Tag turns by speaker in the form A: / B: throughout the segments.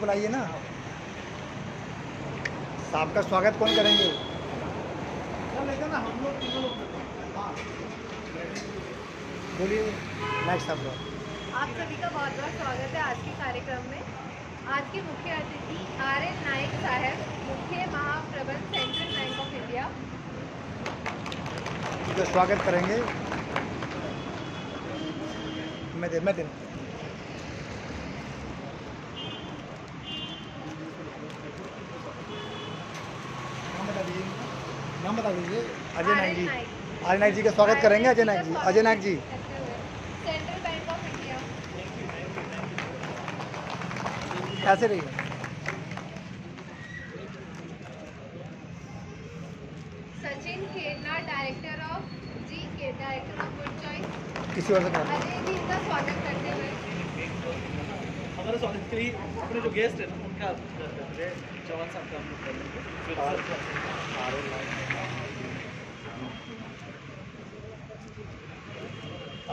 A: बुलाइए ना। साहब का स्वागत कौन करेंगे?
B: ना हम लोग तीनों लोग
A: बोलिए नेक्स्ट साहब।
C: आप सभी का बहुत बहुत स्वागत है आज के कार्यक्रम में। आज के मुख्य अतिथि RN नायक साहब, मुख्य महाप्रबंधक सेंट्रल बैंक ऑफ इंडिया,
A: जो स्वागत करेंगे। मैं दे नाम बता दीजिए। अजय नायक जी। अजय नायक जी का स्वागत करेंगे। Ajay Nayak ji
C: Central Bank of India.
A: कैसे रही?
C: Sachin Kherna, director of Good Choice.
A: किसी और से करा
C: अजय जी का स्वागत करते हुए
B: हमारे स्वागत के लिए अपने जो गेस्ट है ना उनका जवान साहब का हम लोग कर लेंगे।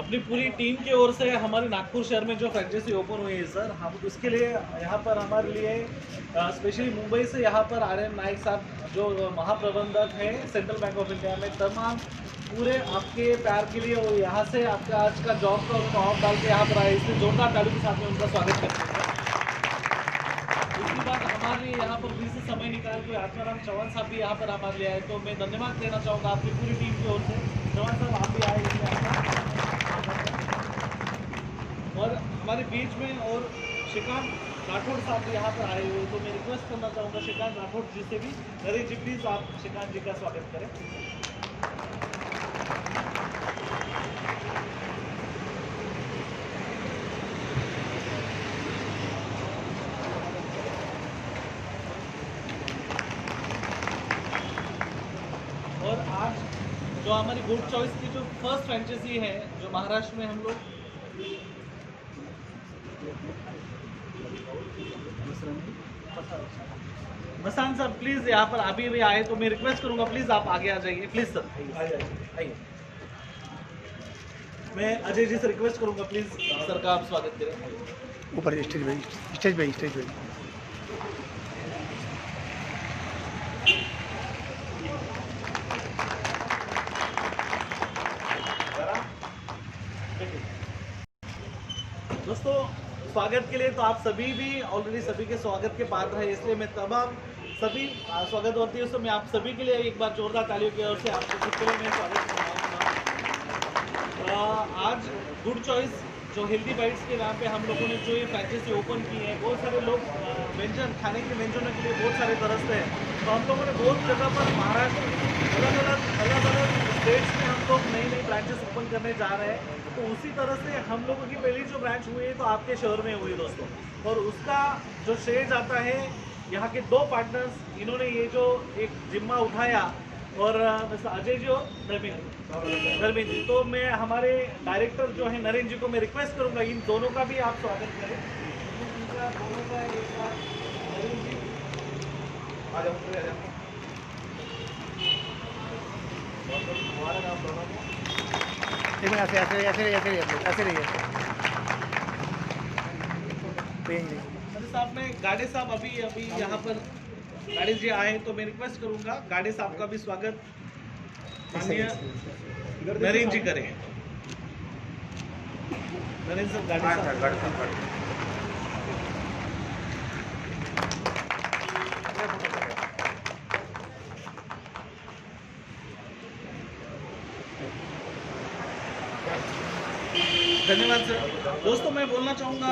B: अपनी पूरी टीम की ओर से हमारे नागपुर शहर में जो फ्रेंचाइजी ओपन हुई है सर, हम उसके लिए यहाँ पर हमारे लिए स्पेशली मुंबई से यहाँ पर RN नायक साहब जो महाप्रबंधक है सेंट्रल बैंक ऑफ इंडिया में, तमाम पूरे आपके प्यार के लिए और यहाँ से आपका आज का जॉब का उनका ऑफ डाल के यहाँ पर आए, इसलिए जोरदार ताली के साथ में उनका स्वागत करते हैं। उसके बाद हमारे लिए यहाँ पर बीच से समय निकाल के आत्माराम चौहान साहब भी यहाँ पर हमारे लिए आए, तो मैं धन्यवाद देना चाहूँगा आपकी पूरी टीम की ओर से। चौहान साहब आप भी आए और हमारे बीच में, और श्रीकांत राठौड़ साहब भी यहाँ पर आए हुए, तो मैं रिक्वेस्ट करना चाहूँगा श्रीकांत राठौड़ जी से भी, नरेश जी प्लीज़ आप श्रीकांत जी का स्वागत करें। और आज जो हमारी गुड चॉइस की जो फर्स्ट फ्रेंचाइजी है जो महाराष्ट्र में हम लोग मसान सर प्लीज यहाँ पर अभी भी आए, तो मैं रिक्वेस्ट करूंगा प्लीज आप आगे आ जाइए, प्लीज सर आइए। मैं अजय जी से रिक्वेस्ट करूंगा प्लीज सर का आप स्वागत करें।
A: ऊपर स्टेज पे।
B: दोस्तों स्वागत के लिए तो आप सभी भी ऑलरेडी सभी के स्वागत के पात्र हैं, इसलिए मैं तमाम सभी स्वागत होती है, मैं आप सभी के लिए एक बार जोरदार तालियों की ओर से आपको सबके लिए मैं स्वागत करना। आज गुड चॉइस जो हेल्दी बाइट्स के नाम पे हम लोगों ने जो ये फ्रेंचाइजी ओपन की है, बहुत सारे लोग व्यंजन खाने के व्यंजनों के लिए बहुत सारे तरसते हैं, तो हम लोगों ने बहुत जगह पर महाराष्ट्र अलग अलग स्टेट्स में हम लोग नई ब्रांचेस ओपन करने जा रहे हैं। तो उसी तरह से हम लोगों की पहली जो ब्रांच हुई है तो आपके शहर में हुई दोस्तों, और उसका जो श्रेय जाता है यहाँ के दो पार्टनर्स, इन्होंने ये जो एक जिम्मा उठाया, और मिस्टर अजय जी और धर्मेंद्र जी। तो मैं हमारे डायरेक्टर जो है नरेंद्र जी को मैं रिक्वेस्ट करूंगा इन दोनों का भी आप स्वागत करें। दोनों का एक बार नरेंद्र जी आ जाओ। हमारा नाम प्रणव है।
A: ऐसे रहिए।
B: साहब में गाड़े साहब अभी यहाँ पर गाड़ी जी आए, तो मैं रिक्वेस्ट करूंगा गाड़े साहब का भी स्वागत माननीय नरेंद्र जी करें। नरेंद्र साहब गाड़े साहब धन्यवाद सर। दोस्तों मैं बोलना चाहूँगा,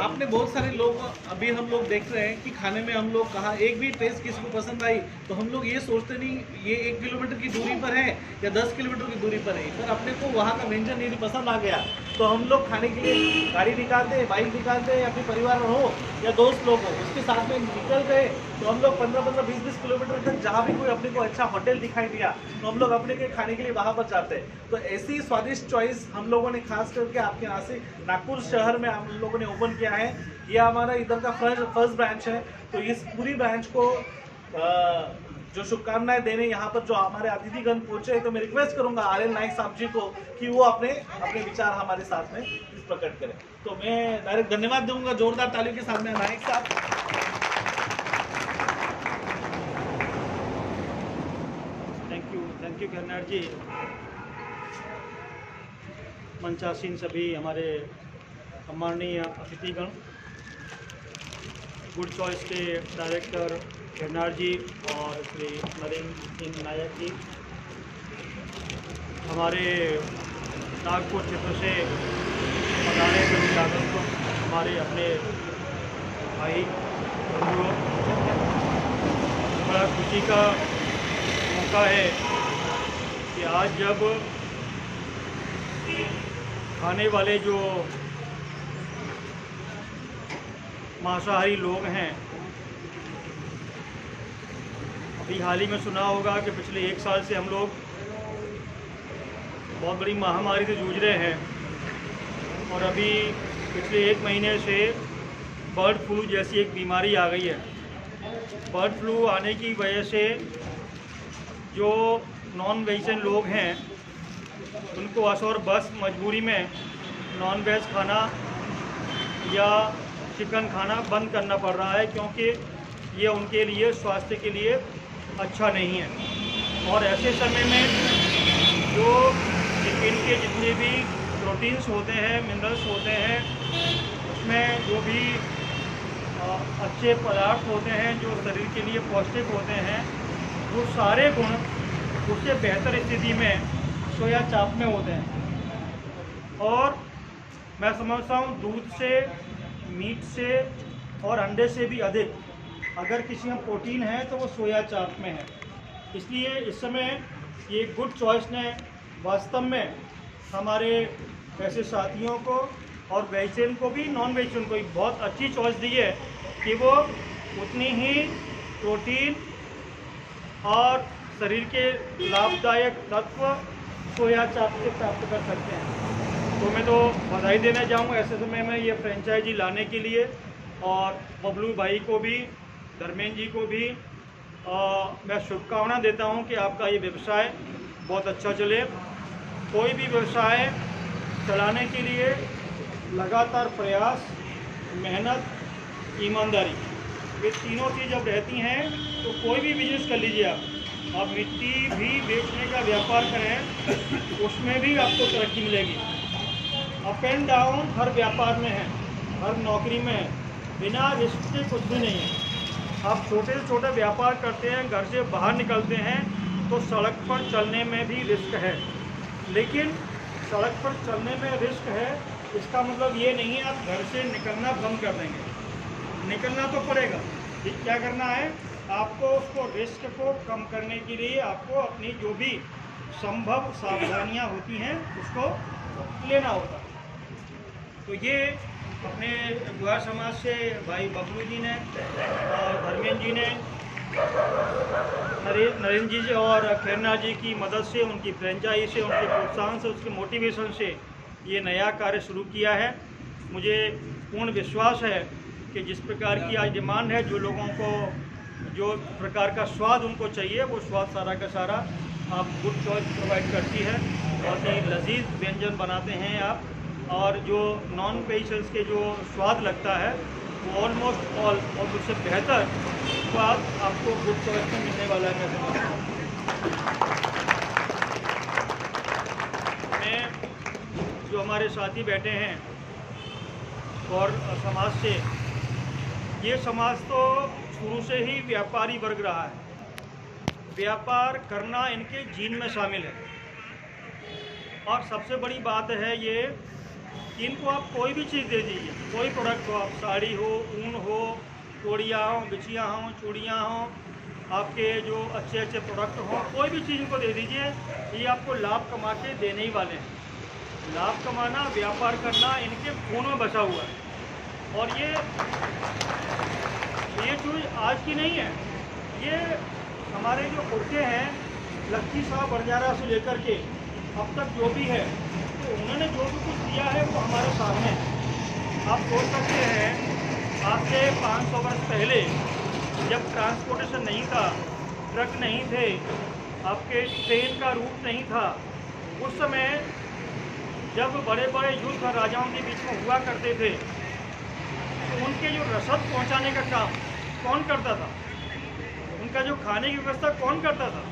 B: आपने बहुत सारे लोग अभी हम लोग देख रहे हैं कि खाने में हम लोग कहा एक भी टेस्ट किसको पसंद आई, तो हम लोग ये सोचते नहीं ये 1 किलोमीटर की दूरी पर है या 10 किलोमीटर की दूरी पर है, पर अपने को वहाँ का व्यंजन यदि पसंद आ गया तो हम लोग खाने के लिए गाड़ी निकालते हैं, बाइक निकालते हैं, या फिर परिवार हो या दोस्त लोग हो उसके साथ में निकल गए, तो हम लोग 15-15, 20-20 किलोमीटर तक जहाँ भी कोई अपने को अच्छा होटल दिखाई दिया तो हम लोग अपने के खाने के लिए वहाँ पर जाते हैं। तो ऐसी स्वादिष्ट चॉइस हम लोगों ने खास करके आपके नागपुर शहर में हम लोगों ने ओपन किया है। ये हमारा इधर का फर्स्ट ब्रांच है, तो इस पूरी ब्रांच को जो शुभकामनाएं देने यहाँ पर जो हमारे अतिथिगण पहुंचे, तो मैं रिक्वेस्ट करूंगा RN नायक साहब जी को कि वो अपने विचार हमारे साथ में प्रकट करें। तो मैं डायरेक्ट धन्यवाद दूंगा जोरदार तालियों के साथ में नायक साहब।
D: जी, मंचासीन सभी हमारे सम्माननीय अतिथिगण, गुड चॉइस के डायरेक्टर केरनार जी और श्री नरेंद्र सिंह नायक जी, हमारे नागपुर क्षेत्र से पधारे सभी नागरिकों, हमारे अपने भाई बंधुओं, बड़ा खुशी का मौका है कि आज जब खाने वाले जो मांसाहारी लोग हैं, अभी हाल ही में सुना होगा कि पिछले 1 साल से हम लोग बहुत बड़ी महामारी से जूझ रहे हैं और अभी पिछले 1 महीने से बर्ड फ्लू जैसी एक बीमारी आ गई है। बर्ड फ्लू आने की वजह से जो नॉन वेजिटेरियन लोग हैं उनको बस और बस मजबूरी में नॉन वेज खाना या चिकन खाना बंद करना पड़ रहा है, क्योंकि ये उनके लिए स्वास्थ्य के लिए अच्छा नहीं है। और ऐसे समय में जो चिकन के जितने भी प्रोटीन्स होते हैं, मिनरल्स होते हैं, उसमें जो भी अच्छे पदार्थ होते हैं जो शरीर के लिए पौष्टिक होते हैं, वो सारे गुण उससे बेहतर स्थिति में सोया चाप में होते हैं। और मैं समझता हूँ दूध से, मीट से और अंडे से भी अधिक अगर किसी में प्रोटीन है तो वो सोया चाप में है। इसलिए इस समय ये गुड चॉइस ने वास्तव में हमारे ऐसे साथियों को और वेजिटेरियन को भी, नॉन वेजिटेरियन को भी बहुत अच्छी चॉइस दी है कि वो उतनी ही प्रोटीन और शरीर के लाभदायक तत्व सोया चाप से प्राप्त कर सकते हैं। तो मैं तो बधाई देना चाहूँगा ऐसे समय में ये फ्रेंचाइजी लाने के लिए, और बबलू भाई को भी, धर्मेंद्र जी को भी मैं शुभकामना देता हूँ कि आपका ये व्यवसाय बहुत अच्छा चले। कोई भी व्यवसाय चलाने के लिए लगातार प्रयास, मेहनत, ईमानदारी, ये तीनों चीज़ जब रहती हैं तो कोई भी बिजनेस कर लीजिए आप मिट्टी भी बेचने का व्यापार करें, उसमें भी आपको तरक्की मिलेगी। अप एंड डाउन हर व्यापार में है, हर नौकरी में है, बिना रिस्क के कुछ भी नहीं है। आप छोटे से छोटे व्यापार करते हैं, घर से बाहर निकलते हैं तो सड़क पर चलने में भी रिस्क है, लेकिन सड़क पर चलने में रिस्क है इसका मतलब ये नहीं है आप घर से निकलना बंद कर देंगे। निकलना तो पड़ेगा, क्या करना है आपको, उसको रिस्क को कम करने के लिए आपको अपनी जो भी संभव सावधानियां होती हैं उसको लेना होता है। तो ये अपने गुहार समाज से भाई बबलू जी ने और धर्मेंद्र जी ने, नरेंद्र जी और केरनार जी की मदद से, उनकी फ्रेंचाइजी से, उनके प्रोत्साहन से, उसके मोटिवेशन से ये नया कार्य शुरू किया है। मुझे पूर्ण विश्वास है कि जिस प्रकार की आज डिमांड है, जो लोगों को जो प्रकार का स्वाद उनको चाहिए, वो स्वाद सारा का सारा आप गुड चॉइस प्रोवाइड करती है। बहुत ही लजीज व्यंजन बनाते हैं आप, और जो नॉन वेजिटेरियंस के जो स्वाद लगता है वो ऑलमोस्ट ऑल और उससे बेहतर स्वाद आपको गुड चॉइस में मिलने वाला है। मैं जो हमारे साथी बैठे हैं और समाज से, ये समाज तो शुरू से ही व्यापारी वर्ग रहा है, व्यापार करना इनके जीन में शामिल है। और सबसे बड़ी बात है ये कि इनको आप कोई भी चीज़ दे दीजिए, कोई प्रोडक्ट हो, आप साड़ी हो, ऊन हो, तोड़ियाँ हो, बिछियाँ हों, चूड़ियाँ हों, आपके जो अच्छे अच्छे प्रोडक्ट हों, कोई भी चीज़ इनको दे दीजिए, ये आपको लाभ कमा के देने ही वाले हैं। लाभ कमाना, व्यापार करना इनके खून में बसा हुआ है। और ये चीज़ आज की नहीं है, ये हमारे जो पुरखे हैं लक्की साहब बरजारा से लेकर के अब तक जो भी है, तो उन्होंने जो भी कुछ दिया है वो हमारे सामने है। आप सोच सकते हैं आज से 500 वर्ष पहले जब ट्रांसपोर्टेशन नहीं था, ट्रक नहीं थे, आपके ट्रेन का रूट नहीं था, उस समय जब बड़े बड़े युद्ध राजाओं के बीच में हुआ करते थे तो उनके जो रसद पहुंचाने का काम कौन करता था, उनका जो खाने की व्यवस्था कौन करता था,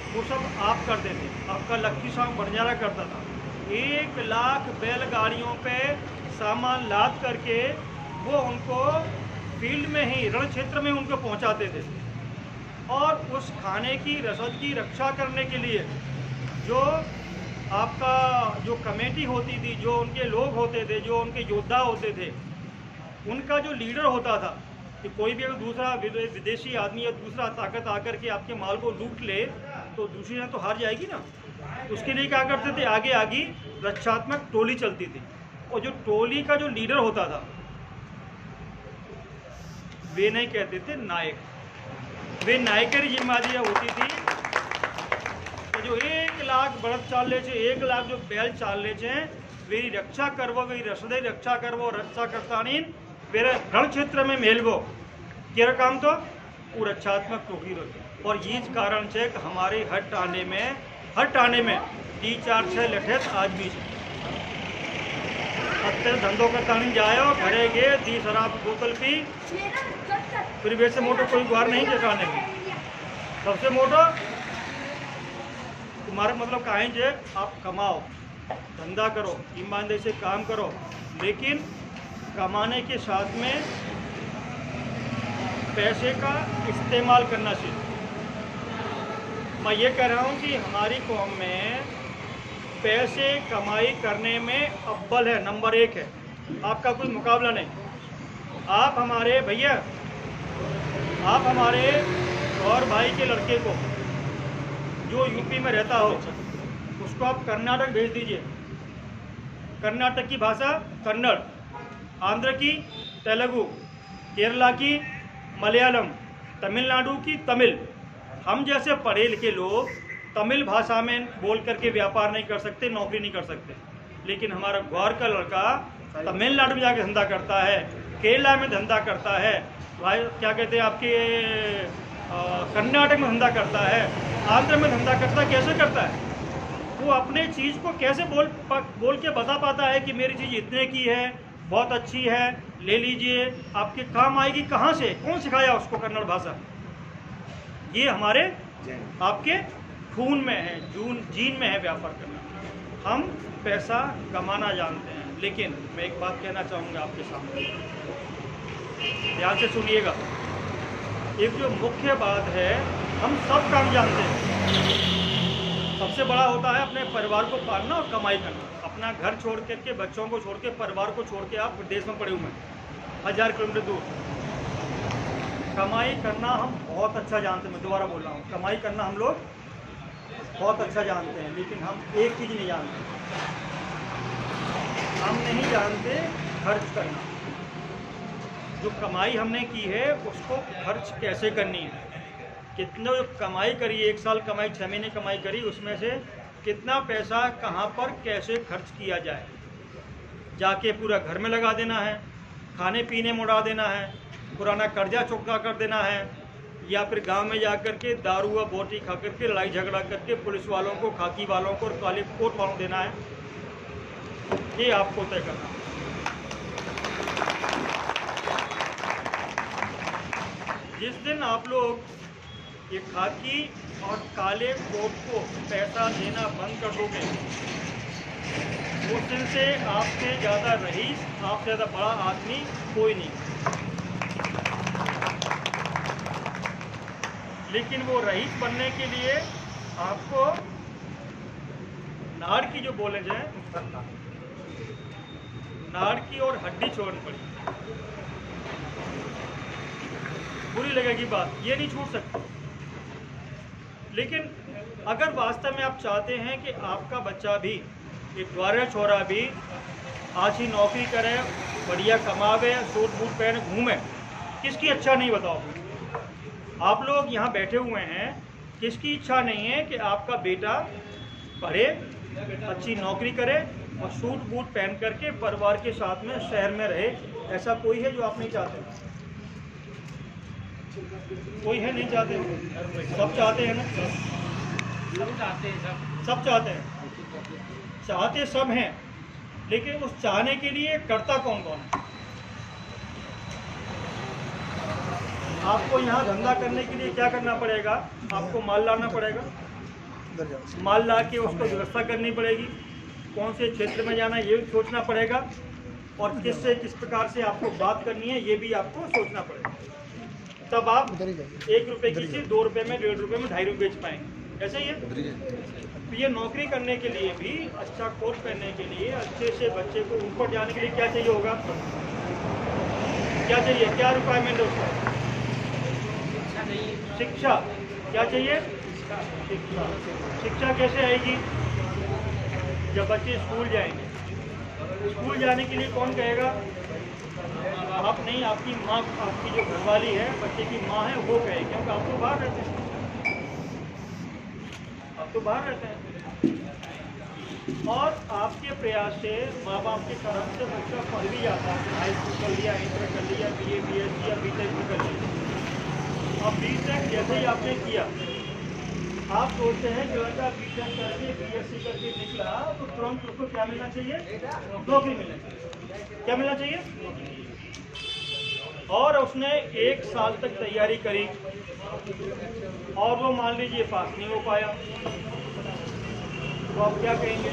D: वो सब आप करते थे, आपका लक्की सांग बंजारा करता था। 1 लाख बैलगाड़ियों पे सामान लाद करके वो उनको फील्ड में ही, रण क्षेत्र में उनको पहुंचाते थे। और उस खाने की रसद की रक्षा करने के लिए जो आपका जो कमेटी होती थी, जो उनके लोग होते थे, जो उनके योद्धा होते थे, उनका जो लीडर होता था कि कोई भी अगर दूसरा विदेशी आदमी या दूसरा ताकत आकर के आपके माल को लूट ले तो दूसरी जगह तो हार जाएगी ना। उसके लिए क्या करते थे, आगे आगे रक्षात्मक टोली चलती थी, और जो टोली का जो लीडर होता था वे नहीं कहते थे नायक, वे नायकरी जिम्मेदारी होती थी कि जो 1 लाख बड़द चाल ले, 1 लाख जो बैल चाल ले, वेरी रक्षा करवो, वेरी रसदे रक्षा करवो, रक्षा करता नहीं वेरे रण क्षेत्र में मेलवो केरा काम तो वो रक्षात्मक टोकरी रहती। और ये कारण से हमारे हर टाने में 3-4-6 लठेत आज भी અત્યારે ધંધો કરતા नहीं जायो, घरे गए, 10 शराब बोतल पी, फिर वैसे मोटो कोई गुहार नहीं चकाने में। सबसे मोटो तुम्हारा मतलब कहीं जे आप कमाओ, धंधा करो, ईमानदारी से काम करो, लेकिन कमाने के साथ में पैसे का इस्तेमाल करना सीखो। मैं ये कह रहा हूँ कि हमारी कौम में पैसे कमाई करने में अव्वल है, नंबर 1 है, आपका कोई मुकाबला नहीं। आप हमारे भैया, आप हमारे और भाई के लड़के को जो यूपी में रहता हो उसको आप कर्नाटक भेज दीजिए, कर्नाटक की भाषा कन्नड़, आंध्र की तेलुगु, केरला की मलयालम, तमिलनाडु की तमिल। हम जैसे पढ़े लिखे लोग तमिल भाषा में बोल करके व्यापार नहीं कर सकते, नौकरी नहीं कर सकते, लेकिन हमारा ग्वार का लड़का तमिलनाडु में जाके धंधा करता है, केरला में धंधा करता है, भाई क्या कहते हैं आपके कर्नाटक में धंधा करता है, आंध्र में धंधा करता है। कैसे करता है वो? अपने चीज़ को कैसे बोल के बता पाता है कि मेरी चीज़ इतने की है, बहुत अच्छी है, ले लीजिए, आपके काम आएगी। कहाँ से, कौन सिखाया उसको कन्नड़ भाषा? ये हमारे आपके खून में है, जीन में है व्यापार करना। हम पैसा कमाना जानते हैं, लेकिन मैं एक बात कहना चाहूँगा आपके सामने, ध्यान से सुनिएगा। एक जो मुख्य बात है, हम सब काम जानते हैं, सबसे बड़ा होता है अपने परिवार को पालना और कमाई करना। अपना घर छोड़ करके, बच्चों को छोड़ के, परिवार को छोड़ के आप विदेश में पड़े हुए हैं, 1000 किलोमीटर दूर। कमाई करना हम बहुत अच्छा जानते हैं, मैं दोबारा बोल रहा हूँ, कमाई करना हम लोग बहुत अच्छा जानते हैं, लेकिन हम एक चीज़ नहीं जानते, हम नहीं जानते खर्च करना। जो कमाई हमने की है उसको खर्च कैसे करनी है। कितना जो कमाई करी, 1 साल कमाई, 6 महीने कमाई करी, उसमें से कितना पैसा कहाँ पर कैसे खर्च किया जाए। जाके पूरा घर में लगा देना है, खाने पीने में उड़ा देना है, पुराना कर्जा चुकता कर देना है, या फिर गांव में जा कर के दारू व बोटी खा करके लड़ाई झगड़ा करके पुलिस वालों को, खाकी वालों को और काली कोट वालों को देना है। ये आपको तय करना है। जिस दिन आप लोग ये खाकी और काले कोट को पैसा देना बंद कर दोगे, उस दिन से आपसे ज़्यादा रईस, आपसे ज़्यादा बड़ा आदमी कोई नहीं। लेकिन वो रईस बनने के लिए आपको नाड़ की जो बोले जाए, नाड़ की और हड्डी छोड़नी पड़ी। बुरी लगेगी बात, ये नहीं छूट सकती। लेकिन अगर वास्तव में आप चाहते हैं कि आपका बच्चा भी, एक ग्वारा छोरा भी अच्छी नौकरी करे, बढ़िया कमावे, सूट बूट पहने, घूमे, किसकी अच्छा नहीं बताओ? आप लोग यहाँ बैठे हुए हैं, किसकी इच्छा नहीं है कि आपका बेटा पढ़े, अच्छी नौकरी करे और सूट बूट पहन करके परिवार के साथ में शहर में रहे? ऐसा कोई है जो आप नहीं चाहते? कोई है नहीं चाहते? सब चाहते हैं ना? सब चाहते हैं, सब चाहते हैं, चाहते सब हैं, लेकिन उस चाहने के लिए करता कौन कौन है? आपको यहाँ धंधा करने के लिए क्या करना पड़ेगा? आपको माल लाना पड़ेगा,
A: उधर जाओ।
D: माल ला के उसको व्यवस्था करनी पड़ेगी, कौन से क्षेत्र में जाना ये भी सोचना पड़ेगा, और किससे किस प्रकार से आपको बात करनी है ये भी आपको सोचना पड़ेगा। तब आप
A: उधर ही जाइए।
D: 1 रुपये की चीज़ 2 रुपये में, 1.5 रुपये में, 2.5 रुपये बेच पाएंगे। ऐसा ही है। तो ये नौकरी करने के लिए भी, अच्छा कोर्स करने के लिए, अच्छे से बच्चे को ऊपर जाने के लिए क्या चाहिए होगा, क्या चाहिए, क्या रिक्वायरमेंट है उसका? शिक्षा। क्या चाहिए? शिक्षा। शिक्षा कैसे आएगी? जब बच्चे स्कूल जाएंगे। स्कूल जाने के लिए कौन कहेगा? आप नहीं, आपकी माँ, आपकी जो घरवाली है, बच्चे की माँ है, वो कहेगी, क्योंकि आप तो बाहर रहते हैं, आप तो बाहर रहते हैं। और आपके प्रयास से, माँ बाप के तरफ से बच्चा पढ़ भी जाता है, हाई स्कूल कर लिया, इंटर कर लिया, BA BSc या BTech भी कर लिया। अब BTech जैसे ही आपने किया, आप सोचते हैं कि लड़का BTech करके BSc करके निकला तो तुरंत उसको क्या मिलना चाहिए? नौकरी मिलनी चाहिए। क्या मिलना चाहिए? और उसने 1 साल तक तैयारी करी और वो मान लीजिए पास नहीं हो पाया, तो आप क्या कहेंगे?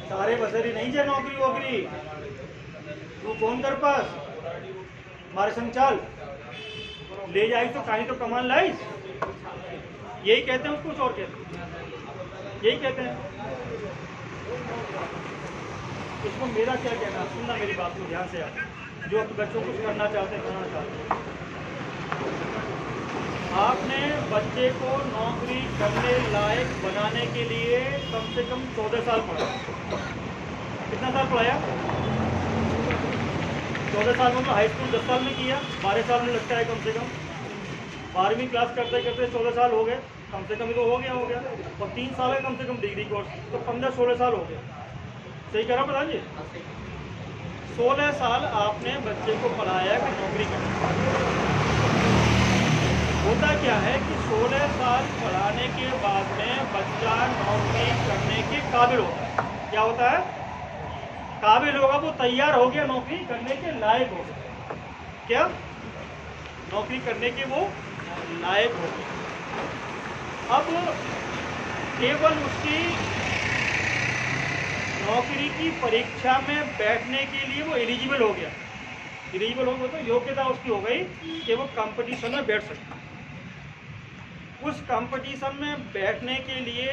D: सारे बसरी नहीं जे नौकरी वोकरी, तू कौन कर पास मारे संचाल ले जाई तो कहीं तो कमान लाइस, यही कहते हैं उसको, कुछ और कहते हैं, यही कहते हैं। इसको मेरा क्या कहना, सुनना मेरी बात को ध्यान से, आप जो अपने बच्चों को करना चाहते हैं, करना चाहते हैं, आपने बच्चे को नौकरी करने लायक बनाने के लिए कम से कम 14 साल पढ़ाया। कितना साल पढ़ाया? 14 साल में तो हाई स्कूल 10 साल में किया, 12 साल में लगता है कम से कम। 12वीं क्लास करते करते 14 साल हो गए, कम से कम तो हो गया। और 3 साल है कम से कम डिग्री कोर्स, तो 15-16 साल हो गए। सही कह रहा प्रधान जी? 16 साल आपने बच्चे को पढ़ाया कि नौकरी करनी। होता क्या है कि 16 साल पढ़ाने के बाद में बच्चा नौकरी करने के काबिल होता है। क्या होता है? काबिल होगा, वो तैयार हो गया, नौकरी करने के लायक हो गया। क्या? नौकरी करने के वो लायक हो गया। अब केवल उसकी नौकरी की परीक्षा में बैठने के लिए वो एलिजिबल हो गया। एलिजिबल हो गया तो योग्यता उसकी हो गई कि वो कंपटीशन में बैठ सकता है। उस कंपटीशन में बैठने के लिए,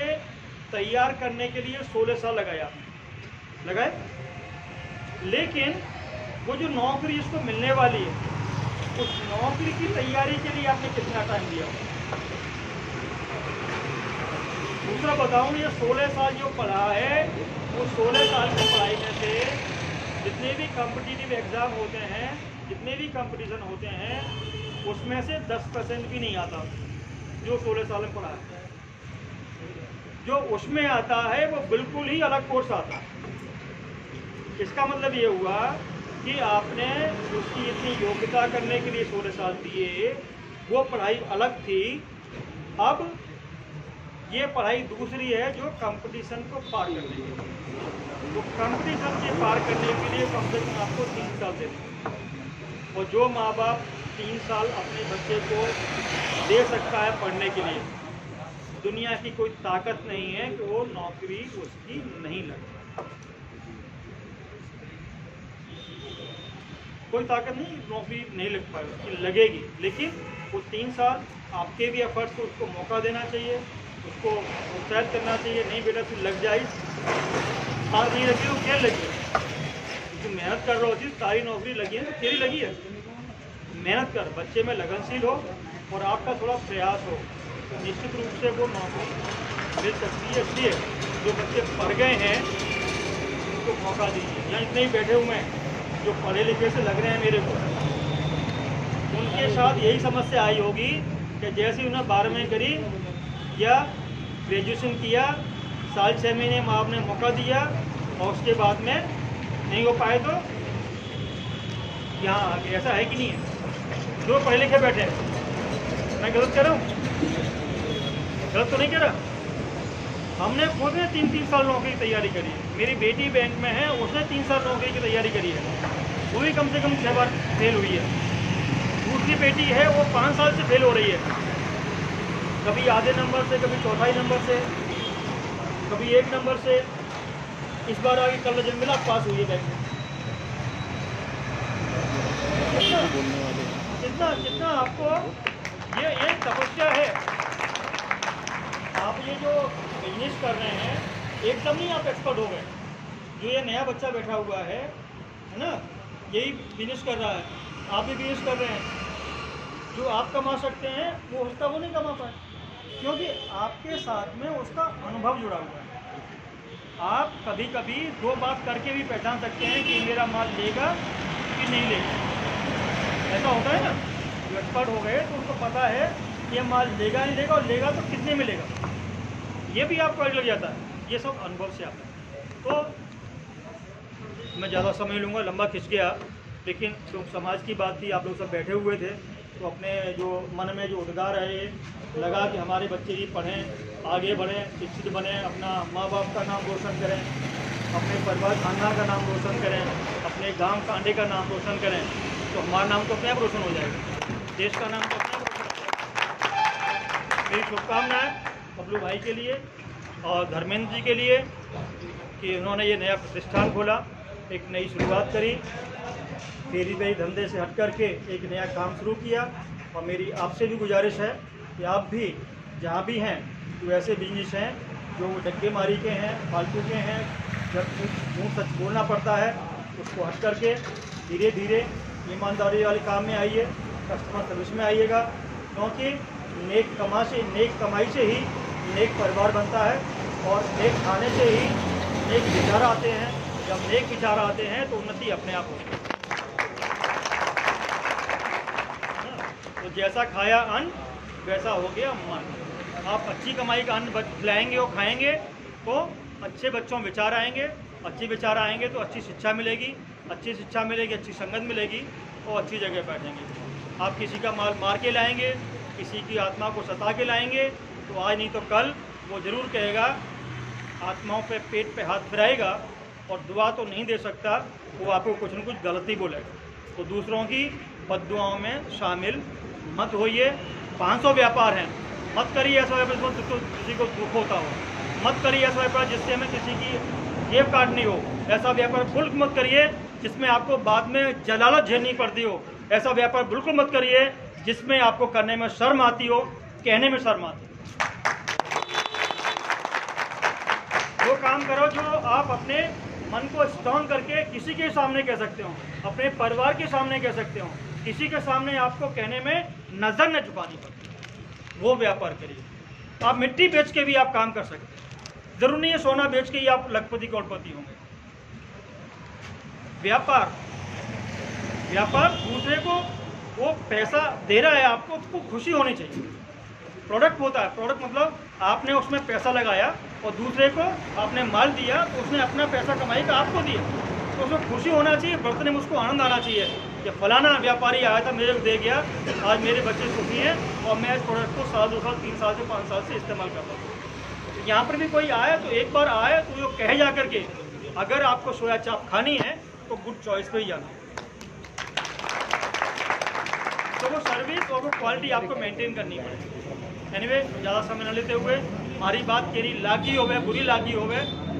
D: तैयार करने के लिए 16 साल लगाए। लेकिन वो जो नौकरी इसको मिलने वाली है, उस नौकरी की तैयारी के लिए आपने कितना टाइम दिया? दूसरा बताऊं, ये 16 साल जो पढ़ा है, वो 16 साल की पढ़ाई में से जितने भी कॉम्पिटिटिव एग्ज़ाम होते हैं, जितने भी कंपटीशन होते हैं, उसमें से 10% भी नहीं आता जो 16 साल में पढ़ा है। जो उसमें आता है वो बिल्कुल ही अलग कोर्स आता है। इसका मतलब ये हुआ कि आपने उसकी इतनी योग्यता करने के लिए 16 साल दिए, वो पढ़ाई अलग थी। अब ये पढ़ाई दूसरी है जो कंपटीशन को पार करने के लिए। तो कंपटीशन के पार करने के लिए कम से कम आपको 3 साल देने, और जो माँ बाप 3 साल अपने बच्चे को दे सकता है पढ़ने के लिए, दुनिया की कोई ताकत नहीं है कि वो नौकरी उसकी नहीं लगे। कोई ताकत नहीं, नौकरी नहीं लग पाएगी, उसकी लगेगी। लेकिन वो 3 साल आपके भी एफर्ट्स को उसको मौका देना चाहिए, उसको प्रोत्साहित करना चाहिए। नहीं बेटा तू लग जाए, हार नहीं लगी तो क्या लगी? तू मेहनत कर रहा होती, सारी नौकरी लगी है तो तेरी लगी है। मेहनत कर, बच्चे में लगनशील हो और आपका थोड़ा प्रयास हो, तो निश्चित रूप से वो नौकरी मिल सकती है। इसलिए जो बच्चे पढ़ गए हैं उनको मौका दीजिए। यहाँ इतने ही बैठे हुए हैं जो पढ़े लिखे से लग रहे हैं मेरे को, उनके साथ यही समस्या आई होगी कि जैसे उन्हें 12वीं करी या ग्रेजुएशन किया, साल 6 महीने में आपने मौका दिया और उसके बाद में नहीं हो पाए तो यहाँ आ गए। ऐसा है कि नहीं है? जो पढ़े लिखे बैठे हैं, मैं गलत कह रहा हूँ? गलत तो नहीं कह रहा? हमने खुद ने 3-3 साल नौकरी की तैयारी करी है। मेरी बेटी बैंक में है, उसने 3 साल नौकरी की तैयारी करी है, वो भी कम से कम 6 बार फेल हुई है। दूसरी बेटी है, वो 5 साल से फेल हो रही है। कभी आधे नंबर से, कभी चौथाई नंबर से, कभी 1 नंबर से। इस बार आगे कल जब मिला पास हुई है बैंक में। जितना आपको ये एक तपस्या है। आप ये जो बिजनेस कर रहे हैं एकदम नहीं आप एक्सपर्ट हो गए। जो ये नया बच्चा बैठा हुआ है ना, यही बिजनेस कर रहा है, आप भी बिजनेस कर रहे हैं। जो आप कमा सकते हैं वो उसका वो नहीं कमा पाए, क्योंकि आपके साथ में उसका अनुभव जुड़ा हुआ है। आप कभी कभी 2 बात करके भी पहचान सकते हैं कि मेरा माल लेगा कि नहीं लेगा। ऐसा होता है ना, जो एक्सपर्ट हो गए तो उनको पता है कि ये माल लेगा नहीं लेगा, और लेगा तो कितने में लेगा, ये भी आपको लग जाता है। ये सब अनुभव से आता है। तो मैं ज़्यादा समय लूँगा, लंबा खिंच गया, लेकिन जो समाज की बात थी, आप लोग सब बैठे हुए थे, तो अपने जो मन में जो उद्गार है ये लगा कि हमारे बच्चे ही पढ़ें, आगे बढ़ें, शिक्षित बने, अपना माँ बाप का नाम रोशन करें, अपने परिवार खानदान का नाम रोशन करें, अपने गांव कांडे का नाम रोशन करें, तो हमारा नाम तो अपने आप रोशन हो जाएगा, देश का नाम तो अपने आप रोशन हो जाएगा। मेरी शुभकामनाएँ बबलू भाई के लिए और धर्मेंद्र जी के लिए कि उन्होंने ये नया प्रतिष्ठान खोला, एक नई शुरुआत करी, फेरी बेरी धंधे से हट करके एक नया काम शुरू किया। और मेरी आपसे भी गुजारिश है कि आप भी जहाँ भी हैं, तो ऐसे बिजनेस हैं जो डग्गे मारी के हैं, फालतू के हैं, जब मुँह सच बोलना पड़ता है उसको हट करके धीरे धीरे ईमानदारी वाले काम में आइए, कस्टमर सर्विस में आइएगा, क्योंकि नेक कमाई से ही नेक परिवार बनता है, और नेक खाने से ही नेक विचार आते हैं। जब नेक विचार आते हैं तो उन्नति अपने आप होती है। तो जैसा खाया अन्न वैसा हो गया मन। आप अच्छी कमाई का अन्न खिलाएंगे और खाएंगे तो अच्छे बच्चों में विचार आएंगे, अच्छे विचार आएंगे तो अच्छी शिक्षा मिलेगी, अच्छी शिक्षा मिलेगी, अच्छी संगत मिलेगी और अच्छी जगह बैठेंगे। आप किसी का माल मार के लाएंगे, किसी की आत्मा को सता के लाएंगे, तो आज नहीं तो कल वो ज़रूर कहेगा, आत्माओं पे पेट पे हाथ फिराएगा और दुआ तो नहीं दे सकता, वो आपको कुछ न कुछ गलती बोलेगा। तो दूसरों की बद्दुआओं में शामिल मत होइए। 500 व्यापार हैं, मत करिए ऐसा व्यापार जिसको किसी को दुख होता हो, मत करिए ऐसा व्यापार जिससे हमें किसी की जेब काटनी हो, ऐसा व्यापार बिल्कुल मत करिए जिसमें आपको बाद में जलालत झेलनी पड़ती हो, ऐसा व्यापार बिल्कुल मत करिए जिसमें आपको करने में शर्म आती हो, कहने में शर्म आती हो। वो काम करो जो आप अपने मन को स्ट्रॉन्ग करके किसी के सामने कह सकते हो, अपने परिवार के सामने कह सकते हो, किसी के सामने आपको कहने में नजर न झुकानी पड़ती, वो व्यापार करिए। आप मिट्टी बेच के भी आप काम कर सकते हैं, जरूर नहीं है सोना बेच के ही आप लखपति करोड़पति होंगे। व्यापार दूसरे को वो पैसा दे रहा है, आपको खुशी होनी चाहिए। प्रोडक्ट होता है, प्रोडक्ट मतलब आपने उसमें पैसा लगाया और दूसरे को आपने माल दिया, तो उसने अपना पैसा कमाई का आपको दिया, तो उसमें खुशी होना चाहिए, बर्तन में उसको आनंद आना चाहिए कि फलाना व्यापारी आया था, मेरे को दे गया, आज मेरे बच्चे सुखी हैं और मैं इस प्रोडक्ट को 1 साल 2 साल 3 साल से 5 साल से इस्तेमाल करता हूँ। तो यहाँ पर भी कोई आया तो एक बार आया तो वो कहे जा करके, अगर आपको सोया चाप खानी है तो गुड चॉइस पे ही जाना। तो वो सर्विस और वो क्वालिटी आपको मेंटेन करनी पड़ेगी। एनीवे, ज़्यादा समय न लेते हुए, हमारी बात केरी लागी होवे, बुरी लागी होवे,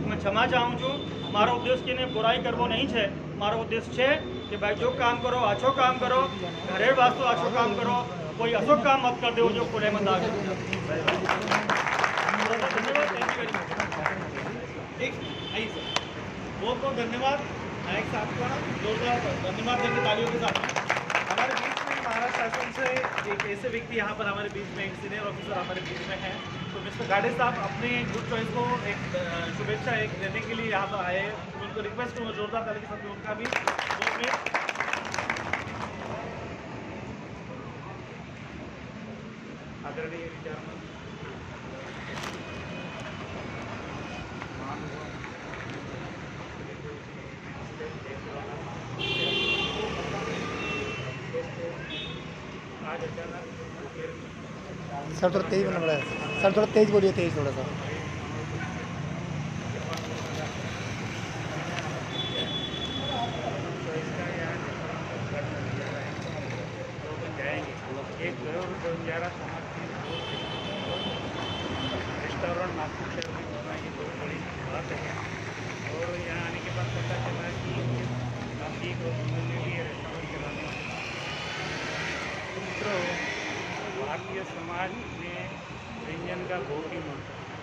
D: मैं क्षमा चाहूँ छूँ। मारो उद्देश्य के ने बुराई करवो नहीं है, मारो उद्देश्य है कि भाई जो काम करो अच्छो काम करो, घरे वास्तु अच्छो काम करो, कोई अशोक काम मत कर दो जो खुले में दाग। धन्यवाद, थैंक यू वेरी मच।
B: एक आइए सर, बहुत बहुत धन्यवाद नायक साहब का, जोरदार धन्यवाद देंगे तालियों के साथ। हमारे बीच में महाराष्ट्र शासन से एक ऐसे व्यक्ति यहाँ पर हमारे बीच में, एक सीनियर ऑफिसर हमारे बीच में हैं, तो मिस्टर गाडे साहब अपने गुड चॉइस को एक शुभेच्छा एक देने के लिए यहाँ पर आए। उनको रिक्वेस्ट करूँगा जोरदार ताली के साथ उनका भी आदरणीय विचार
A: सर थोड़ा तेज बोलना पड़ा है, सर थोड़ा तेज बोलिए, तेज थोड़ा सा।
B: जाएंगे 1 करोड़ 11 समाज
D: रेस्टोरेंट नागपुर शहर में होना ये बहुत बड़ी बात है। और यहाँ आने के बाद पता चला कि काफ़ी उन्होंने भी ये रेस्टोरेंट चलाने वाले। तो मित्रों, भारतीय समाज में व्यंजन का बहुत ही महत्व है।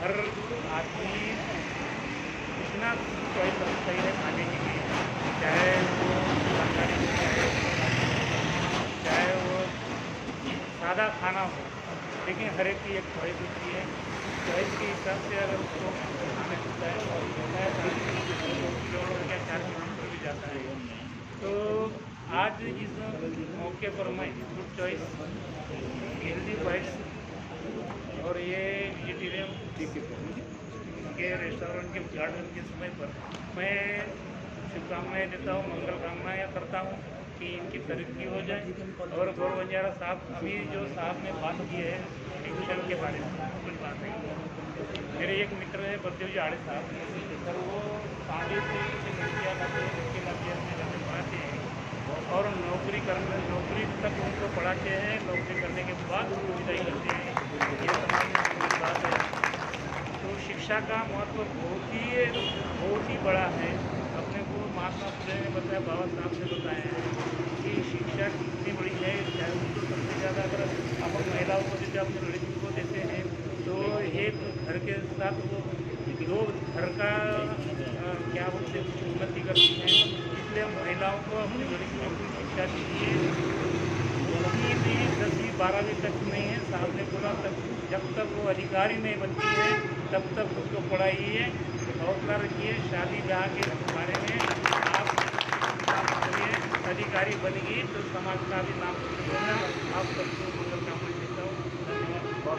D: हर आदमी इतना चॉइस रखता ही है खाने के लिए, चाहे वो शाकाहारी हो चाहे वो सादा खाना हो, लेकिन हर एक की एक चॉइस होती है। चॉइस के हिसाब से अगर उसको खाना होता है और होता है 4 किलोमीटर भी जाता है। तो आज इस मौके पर मैं फूड चॉइस हेल्दी बाइट्स और ये वेजिटेरियन के रेस्टोरेंट के उद्घाटन के समय पर मैं शुभकामनाएँ देता हूँ, मंगल कामनाएँ करता हूँ कि इनकी तरक्की हो जाए। और गौरव बंजारा साहब अभी जो साहब ने बात की है एडिक्शन के बारे में, कुछ बात नहीं। मेरे एक मित्र है बलदेव जी आड़े साहब, सर वो पानी से लड़कियाँ पढ़ाते हैं और नौकरी तक उनको पढ़ाते हैं। नौकरी करने के बाद उनको विदाई करते हैं। ये समाज में बड़ी बात है। तो शिक्षा का महत्व बहुत ही बड़ा है। अपने को महात्मा फुले ने बताया, बाबा साहब ने बताया है कि शिक्षा कितनी बड़ी है। चाहे उनको सबसे ज़्यादा अगर अपन महिलाओं को देते, अपने लड़कियों को देते हैं, तो एक घर के साथ वो दो घर का क्या बोलते उन्नति करती हैं। इसलिए महिलाओं को अपनी लड़कियों को शिक्षा दीजिए। उनकी भी 10वीं 12वीं तक नहीं है, साहब ने बोला तक जब तक वो अधिकारी नहीं बनती है तब तक उसको पढ़ाइए, हौसला रखिए। शादी ब्याह के बारे में आप करिए, अधिकारी बनेगी तो समाज का भी नाम होगा। आप सबको मंगल कामना देता हूँ। धन्यवाद, बहुत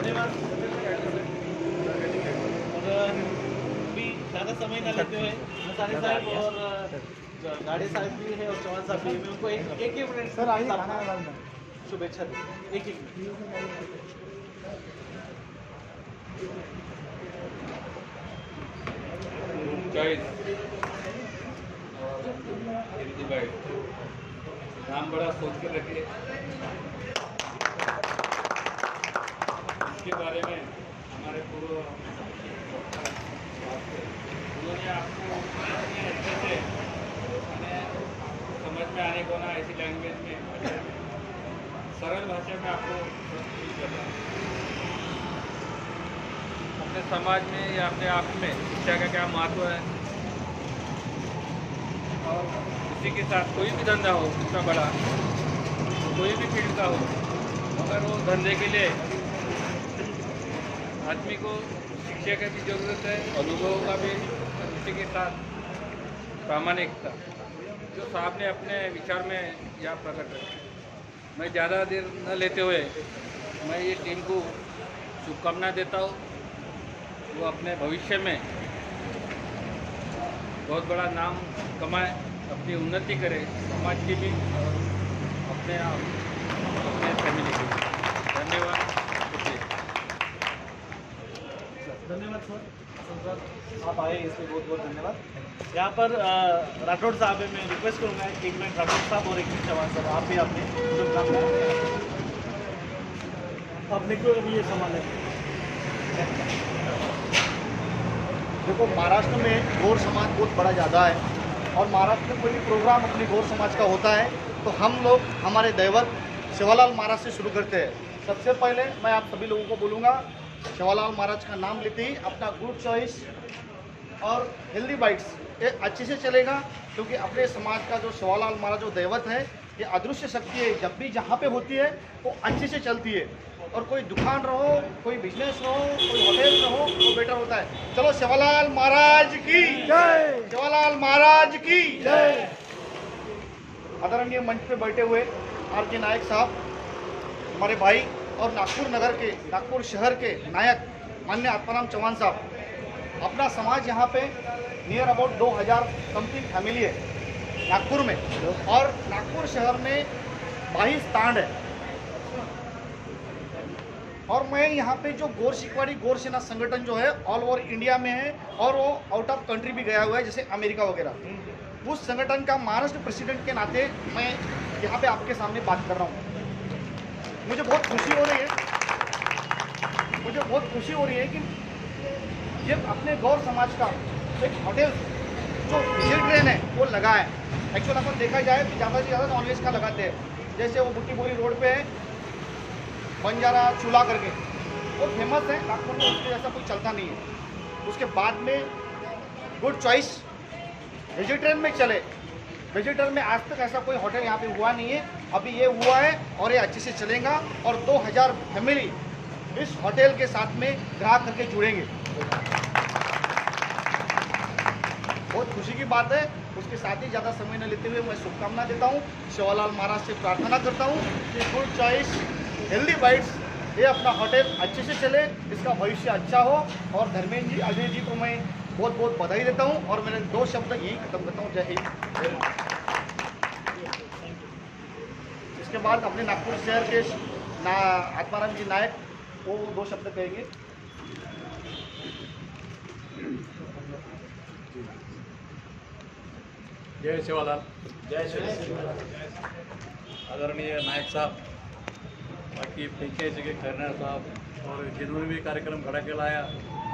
B: धन्यवाद। और अभी ज़्यादा समय न लेते हुए अंसारी साहब और गाड़े साहब भी है और चौहान साहब भी है, मैं उनको एक मिनट
A: सर आइए खाना डालना।
B: शुभेच्छा दें। एक मिनट।
E: नाम बड़ा सोच के रखे, इसके बारे में हमारे पूर्व उन्होंने आपको इतने अच्छे से समझ में आने को ना ऐसी लैंग्वेज में सरल भाषा में आपको करना अपने समाज में या अपने आप में शिक्षा का क्या महत्व है। और इसी के साथ कोई भी धंधा हो, इतना बड़ा कोई भी फील्ड का हो, अगर वो धंधे के लिए आदमी को शिक्षा की भी ज़रूरत है, अनुभव का भी, इसी के साथ प्रामाणिकता जो साहब ने अपने विचार में यहाँ प्रकट रखा। मैं ज़्यादा देर न लेते हुए मैं ये टीम को शुभकामना देता हूँ। वो अपने भविष्य में बहुत बड़ा नाम कमाए, अपनी उन्नति करे, समाज की भी और अपने आप अपने फैमिली की। धन्यवाद।
B: धन्यवाद सर, आप आए इसलिए बहुत बहुत धन्यवाद। यहाँ पर राठौड़ साहब है, मैं रिक्वेस्ट करूँगा एक मिनट राठौड़ साहब और एक मिनट चौहान साहब, आप भी आपने शुभकामनाएं अपने को अभी ये संभाल है।
A: देखो, महाराष्ट्र में गौर समाज बहुत बड़ा ज़्यादा है और महाराष्ट्र में कोई भी प्रोग्राम अपनी गौर समाज का होता है तो हम लोग हमारे दैवत सेवालाल महाराज से शुरू करते हैं। सबसे पहले मैं आप सभी लोगों को बोलूँगा, सेवालाल महाराज का नाम लेते ही अपना गुड चॉइस और हेल्दी बाइट्स ये अच्छे से चलेगा, क्योंकि अपने समाज का जो सेवालाल महाराज जो दैवत है, ये अदृश्य शक्ति है। जब भी जहाँ पे होती है वो अच्छे से चलती है। और कोई दुकान रहो, कोई बिजनेस रहो, कोई होटल रहो, वो बेटर होता है। चलो सेवालाल महाराज की जय, सेवालाल महाराज की जय। आदरणीय मंच पे बैठे हुए आर.के. नायक साहब, हमारे भाई, और नागपुर शहर के नायक माननीय आत्माराम चौहान साहब, अपना समाज यहाँ पे नियर अबाउट 2000 समथिंग फैमिली है नागपुर में, और नागपुर शहर में 22 तांड है। और मैं यहाँ पे जो गौर शिकवाड़ी गौर सेना संगठन जो है ऑल ओवर इंडिया में है और वो आउट ऑफ कंट्री भी गया हुआ है, जैसे अमेरिका वगैरह। उस संगठन का महाराष्ट्र प्रेसिडेंट के नाते मैं यहाँ पे आपके सामने बात कर रहा हूँ। मुझे बहुत खुशी हो रही है मुझे बहुत खुशी हो रही है कि ये अपने गौर समाज का एक होटल जो वेजिटेरियन है वो लगा है। एक्चुअल अपन देखा जाए तो ज़्यादा से ज़्यादा नॉनवेज का लगाते हैं, जैसे वो बुट्टी बोरी रोड पे है बंजारा चूल्हा करके, वो फेमस है नागपुर में, उसके जैसा कोई चलता नहीं है। उसके बाद में गुड चॉइस वेजिटेरियन में चले, वेजिटेरियन में आज तक ऐसा कोई होटल यहाँ पे हुआ नहीं है, अभी ये हुआ है और ये अच्छे से चलेगा और 2000 फैमिली इस होटल के साथ में ग्राहक करके जुड़ेंगे। बहुत खुशी की बात है। उसके साथ ही ज़्यादा समय न लेते हुए मैं शुभकामना देता हूँ, सेवालाल महाराज से प्रार्थना करता हूँ कि गुड चॉइस हेल्दी बाइट्स ये अपना होटल अच्छे से चले, इसका भविष्य अच्छा हो। और धर्मेंद्र जी, अजय जी को मैं बहुत बहुत बधाई देता हूँ और मैंने 2 शब्द यही खत्म करता हूँ। जय हिंद, जय भारत। इसके बाद अपने नागपुर शहर के आत्माराम जी नायक वो 2 शब्द कहेंगे।
F: जय सेवालाल। जय सेवालाल। आदरणीय नायक साहब, बाकी फ्रेंचाइजी के खैरनार साहब और जिन्होंने भी कार्यक्रम खड़ा के लाया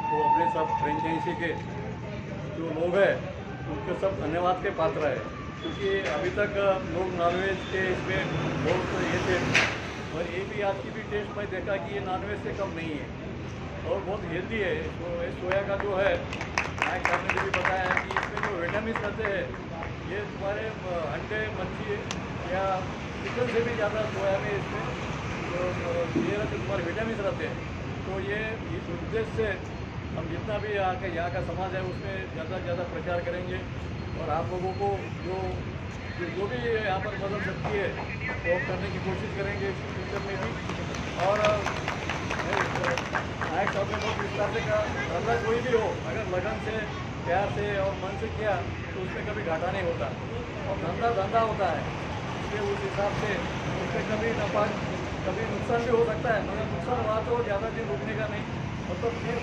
F: वो अपने सब फ्रेंचाइजी के जो लोग हैं उनके सब धन्यवाद के पात्र है, क्योंकि अभी तक लोग नॉनवेज के इसमें बहुत ये थे और ये भी आज की भी टेस्ट में देखा कि ये नॉनवेज से कम नहीं है और बहुत हेल्दी है। तो ये सोया का जो है नायक साहब ने भी बताया है कि इसमें जो विटामिन रहते हैं ये तुम्हारे अंडे मच्छी या चिकन से भी ज़्यादा सोया में इसमें तो ये रहते तुम्हारे विटामिन रहते हैं। तो ये इस उद्देश्य से हम जितना भी यहाँ का समाज है उसमें ज़्यादा से ज़्यादा प्रचार करेंगे और आप लोगों को जो भी यहाँ पर मदद सकती है वो करने की कोशिश करेंगे फ्यूचर में भी। और नायक साहब ने बहुत विस्तार से कहा, धंधा कोई भी हो अगर लगन से प्यार से और मन से किया तो उसमें कभी घाटा नहीं होता और धंधा होता है, इसलिए उस हिसाब से उसमें कभी नफा कभी नुकसान भी हो सकता है, मगर नुकसान हुआ तो ज़्यादा दिन रुकने का नहीं, मतलब फिर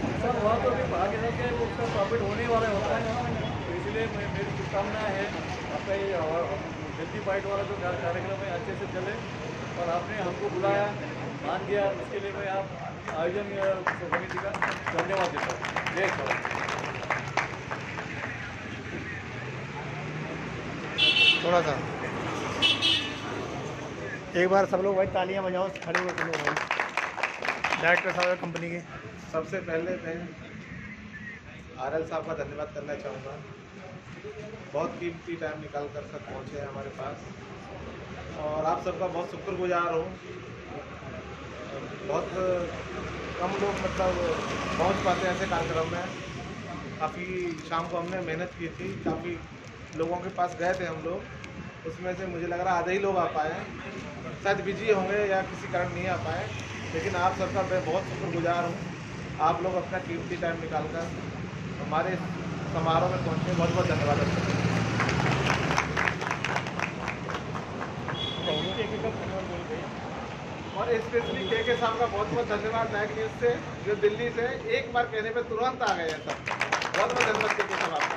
F: नुकसान हुआ तो फिर आगे जाके उसका प्रॉफिट होने वाला होता है। तो इसलिए मेरी शुभकामना है आपका ये हेल्दी बाइट वाला जो कार्यक्रम है अच्छे से चले और आपने हमको बुलाया मान दिया, उसके लिए मैं आप आयोजन समिति का धन्यवाद देता हूँ। जय हिंद।
A: थोड़ा सा एक बार सब लोग भाई तालियां बजाओ, खड़े हुए लोग भाई, डायरेक्टर साहब कंपनी के।
G: सबसे पहले मैं आरएल साहब का धन्यवाद करना चाहूँगा, बहुत कीमती टाइम निकाल कर सब पहुँचे हैं हमारे पास और आप सबका बहुत शुक्रगुजार हूँ। बहुत कम लोग मतलब पहुँच पाते हैं ऐसे कार्यक्रम में। काफ़ी शाम को हमने मेहनत की थी, काफ़ी लोगों के पास गए थे हम लोग, उसमें से मुझे लग रहा आधे ही लोग आ पाए, शायद बिजी होंगे या किसी कारण नहीं आ पाए, लेकिन आप सबका मैं बहुत शुक्रगुजार हूँ। आप लोग अपना कीमती टाइम निकालकर हमारे समारोह में पहुँचे, बहुत बहुत धन्यवाद आपका। और स्पेशली के साहब का बहुत बहुत धन्यवाद नायक न्यूज़ से, जो दिल्ली से एक बार कहने पे तुरंत आ गए हैं सब। बहुत बहुत धन्यवाद के साहब आपका।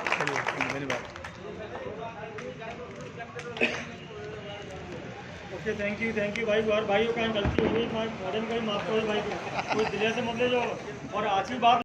A: धन्यवाद।
D: ओके, थैंक यू भाई। और भाइयों का गलती हो गई, मॉडर्न का भी माफ करो भाई को, कोई दिले से मतलब जो और आज की बात